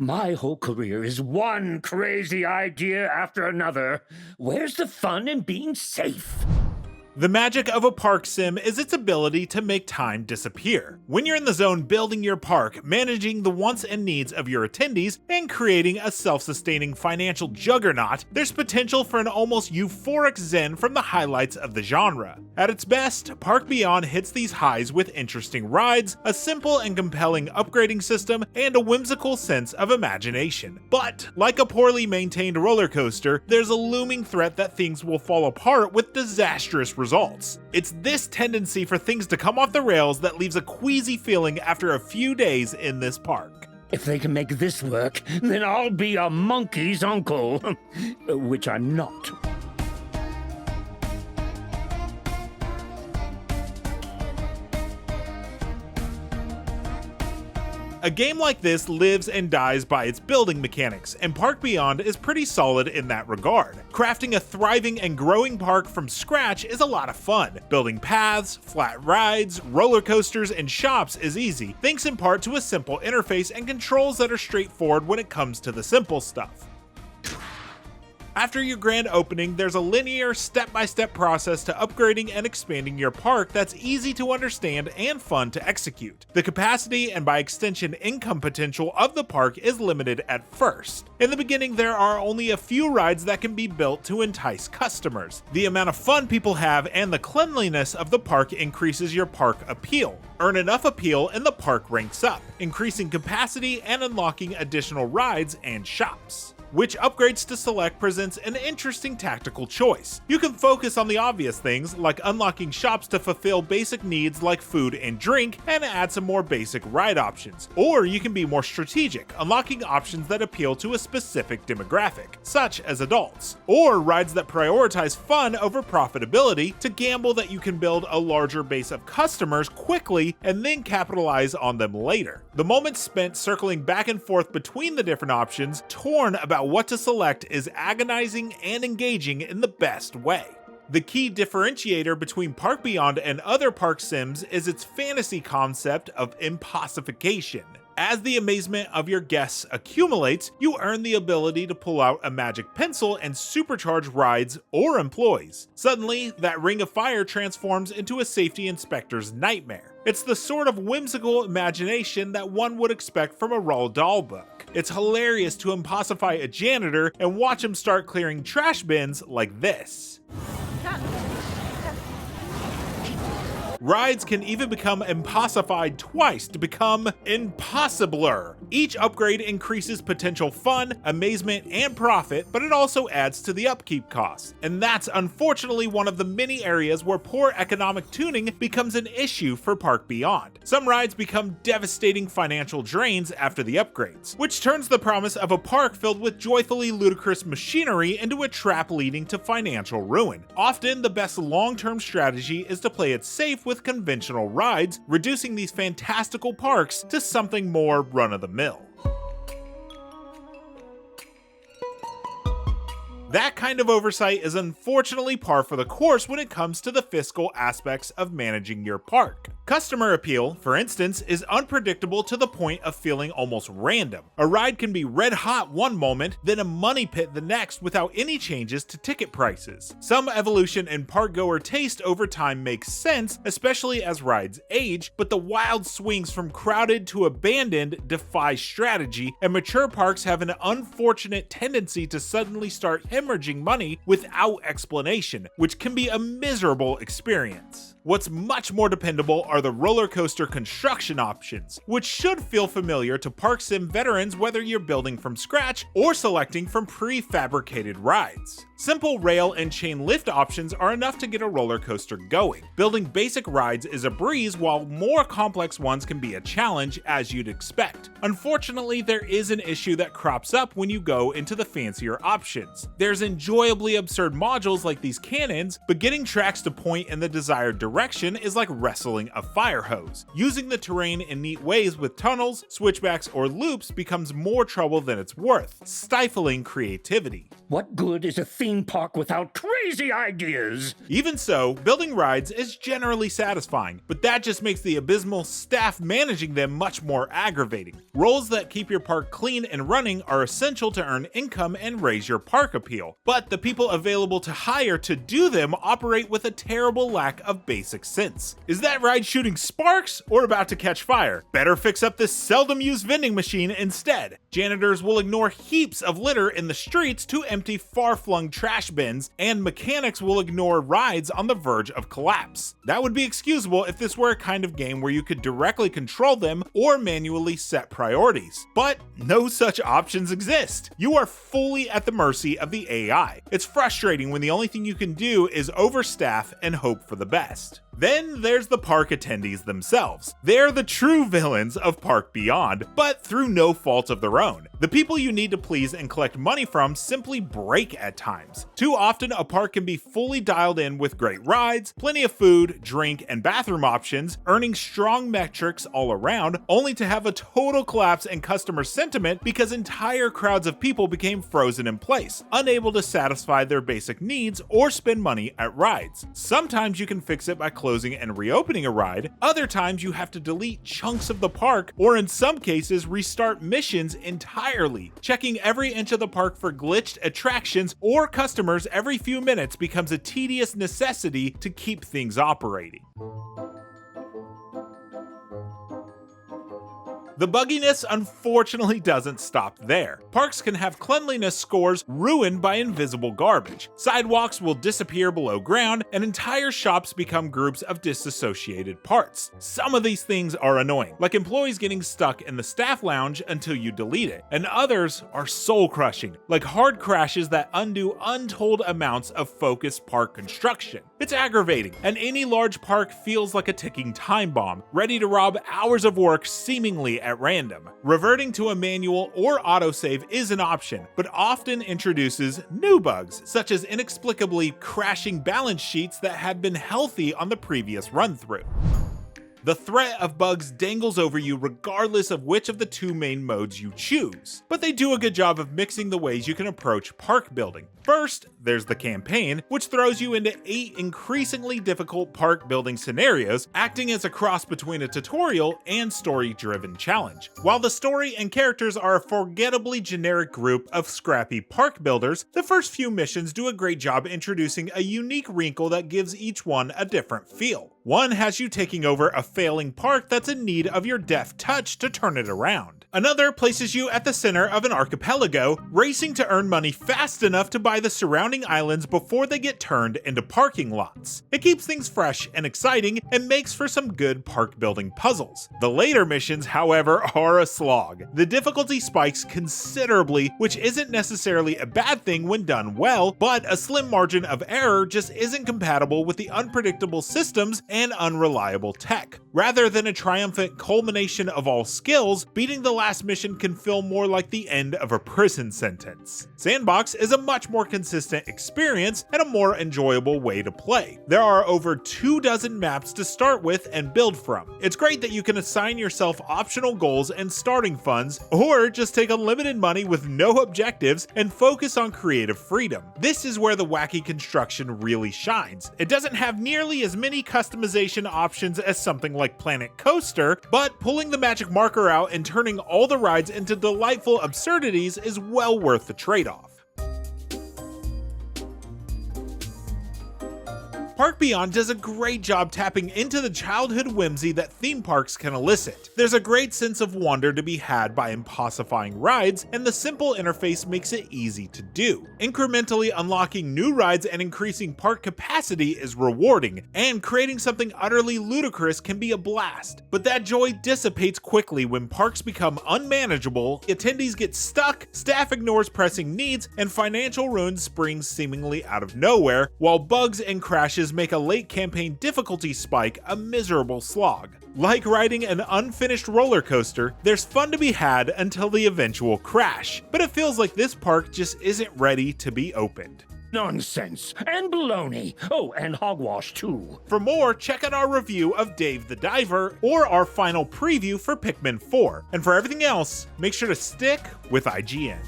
My whole career is one crazy idea after another. Where's the fun in being safe? The magic of a park sim is its ability to make time disappear. When you're in the zone building your park, managing the wants and needs of your attendees, and creating a self-sustaining financial juggernaut, there's potential for an almost euphoric zen from the highlights of the genre. At its best, Park Beyond hits these highs with interesting rides, a simple and compelling upgrading system, and a whimsical sense of imagination. But, like a poorly maintained roller coaster, there's a looming threat that things will fall apart with disastrous results. It's this tendency for things to come off the rails that leaves a queasy feeling after a few days in this park. If they can make this work, then I'll be a monkey's uncle. Which I'm not. A game like this lives and dies by its building mechanics, and Park Beyond is pretty solid in that regard. Crafting a thriving and growing park from scratch is a lot of fun. Building paths, flat rides, roller coasters, and shops is easy, thanks in part to a simple interface and controls that are straightforward when it comes to the simple stuff. After your grand opening, there's a linear, step-by-step process to upgrading and expanding your park that's easy to understand and fun to execute. The capacity and by extension income potential of the park is limited at first. In the beginning, there are only a few rides that can be built to entice customers. The amount of fun people have and the cleanliness of the park increases your park appeal. Earn enough appeal and the park ranks up, increasing capacity and unlocking additional rides and shops. Which upgrades to select presents an interesting tactical choice. You can focus on the obvious things, like unlocking shops to fulfill basic needs like food and drink, and add some more basic ride options. Or you can be more strategic, unlocking options that appeal to a specific demographic, such as adults. Or rides that prioritize fun over profitability to gamble that you can build a larger base of customers quickly and then capitalize on them later. The moments spent circling back and forth between the different options, torn about what to select, is agonizing and engaging in the best way. The key differentiator between Park Beyond and other park sims is its fantasy concept of impossification. As the amazement of your guests accumulates, you earn the ability to pull out a magic pencil and supercharge rides or employees. Suddenly, that ring of fire transforms into a safety inspector's nightmare. It's the sort of whimsical imagination that one would expect from a Roald Dahl book. It's hilarious to impossify a janitor and watch him start clearing trash bins like this. Rides can even become impossified twice to become impossibler. Each upgrade increases potential fun, amazement, and profit, but it also adds to the upkeep costs. And that's unfortunately one of the many areas where poor economic tuning becomes an issue for Park Beyond. Some rides become devastating financial drains after the upgrades, which turns the promise of a park filled with joyfully ludicrous machinery into a trap leading to financial ruin. Often, the best long-term strategy is to play it safe with conventional rides, reducing these fantastical parks to something more run-of-the-mill. That kind of oversight is unfortunately par for the course when it comes to the fiscal aspects of managing your park. Customer appeal, for instance, is unpredictable to the point of feeling almost random. A ride can be red hot one moment, then a money pit the next without any changes to ticket prices. Some evolution in park-goer taste over time makes sense, especially as rides age, but the wild swings from crowded to abandoned defy strategy, and mature parks have an unfortunate tendency to suddenly start hemorrhaging money without explanation, which can be a miserable experience. What's much more dependable are the roller coaster construction options, which should feel familiar to park sim veterans whether you're building from scratch or selecting from prefabricated rides. Simple rail and chain lift options are enough to get a roller coaster going. Building basic rides is a breeze, while more complex ones can be a challenge, as you'd expect. Unfortunately, there is an issue that crops up when you go into the fancier options. There's enjoyably absurd modules like these cannons, but getting tracks to point in the desired direction is like wrestling a fire hose. Using the terrain in neat ways with tunnels, switchbacks, or loops becomes more trouble than it's worth, stifling creativity. What good is a theme park without crazy crazy ideas. Even so, building rides is generally satisfying, but that just makes the abysmal staff managing them much more aggravating. Roles that keep your park clean and running are essential to earn income and raise your park appeal, but the people available to hire to do them operate with a terrible lack of basic sense. Is that ride shooting sparks or about to catch fire? Better fix up this seldom used vending machine instead. Janitors will ignore heaps of litter in the streets to empty far-flung trash bins, and mechanics will ignore rides on the verge of collapse. That would be excusable if this were a kind of game where you could directly control them or manually set priorities. But no such options exist. You are fully at the mercy of the AI. It's frustrating when the only thing you can do is overstaff and hope for the best. Then there's the park attendees themselves. They're the true villains of Park Beyond, but through no fault of their own. The people you need to please and collect money from simply break at times. Too often, a park can be fully dialed in with great rides, plenty of food, drink, and bathroom options, earning strong metrics all around, only to have a total collapse in customer sentiment because entire crowds of people became frozen in place, unable to satisfy their basic needs or spend money at rides. Sometimes you can fix it by closing and reopening a ride, other times you have to delete chunks of the park, or in some cases restart missions entirely. Checking every inch of the park for glitched attractions or customers every few minutes becomes a tedious necessity to keep things operating. The bugginess unfortunately doesn't stop there. Parks can have cleanliness scores ruined by invisible garbage. Sidewalks will disappear below ground, and entire shops become groups of disassociated parts. Some of these things are annoying, like employees getting stuck in the staff lounge until you delete it, and others are soul-crushing, like hard crashes that undo untold amounts of focused park construction. It's aggravating, and any large park feels like a ticking time bomb, ready to rob hours of work seemingly at random. Reverting to a manual or autosave is an option, but often introduces new bugs, such as inexplicably crashing balance sheets that had been healthy on the previous run-through. The threat of bugs dangles over you regardless of which of the two main modes you choose, but they do a good job of mixing the ways you can approach park building. First, there's the campaign, which throws you into 8 increasingly difficult park building scenarios, acting as a cross between a tutorial and story-driven challenge. While the story and characters are a forgettably generic group of scrappy park builders, the first few missions do a great job introducing a unique wrinkle that gives each one a different feel. One has you taking over a failing park that's in need of your deft touch to turn it around. Another places you at the center of an archipelago, racing to earn money fast enough to buy the surrounding islands before they get turned into parking lots. It keeps things fresh and exciting and makes for some good park building puzzles. The later missions, however, are a slog. The difficulty spikes considerably, which isn't necessarily a bad thing when done well, but a slim margin of error just isn't compatible with the unpredictable systems and unreliable tech. Rather than a triumphant culmination of all skills, beating the last mission can feel more like the end of a prison sentence. Sandbox is a much more consistent experience and a more enjoyable way to play. There are over 24 maps to start with and build from. It's great that you can assign yourself optional goals and starting funds, or just take unlimited money with no objectives and focus on creative freedom. This is where the wacky construction really shines. It doesn't have nearly as many customization options as something like Planet Coaster, but pulling the magic marker out and turning all the rides into delightful absurdities is well worth the trade-off. Park Beyond does a great job tapping into the childhood whimsy that theme parks can elicit. There's a great sense of wonder to be had by impossifying rides, and the simple interface makes it easy to do. Incrementally unlocking new rides and increasing park capacity is rewarding, and creating something utterly ludicrous can be a blast. But that joy dissipates quickly when parks become unmanageable, attendees get stuck, staff ignores pressing needs, and financial ruin springs seemingly out of nowhere, while bugs and crashes make a late campaign difficulty spike a miserable slog. Like riding an unfinished roller coaster, there's fun to be had until the eventual crash, but it feels like this park just isn't ready to be opened. Nonsense and baloney. Oh, and hogwash too. For more, check out our review of Dave the Diver or our final preview for Pikmin 4. And for everything else, make sure to stick with IGN.